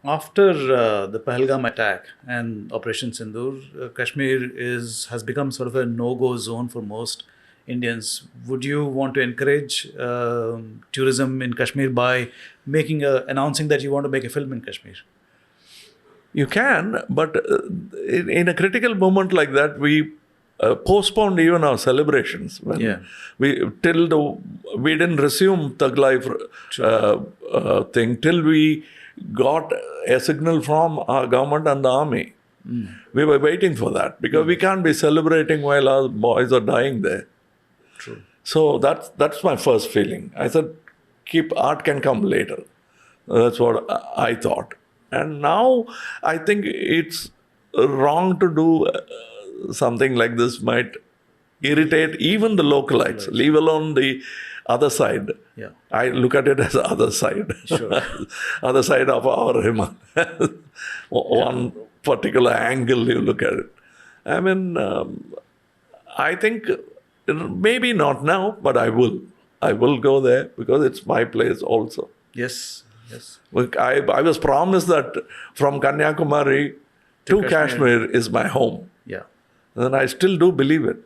After the Pahalgam attack and Operation Sindoor, Kashmir has become sort of a no-go zone for most Indians. Would you want to encourage tourism in Kashmir by announcing that you want to make a film in Kashmir? You can, but in a critical moment like that, we postponed even our celebrations. When we didn't resume Thug Life thing till we got a signal from our government and the army. We were waiting for that because we can't be celebrating while our boys are dying there. True. So that's my first feeling. I said, art can come later. That's what I thought. And now I think it's wrong to do something like this. Might irritate even the localites, leave alone the other side. Yeah. I look at it as the other side. Sure. Other side of our Himalaya. One particular angle you look at it. I mean, I think maybe not now, but I will. I will go there because it's my place also. Yes. Yes. I was promised that from Kanyakumari to Kashmir is my home. Yeah. And I still do believe it.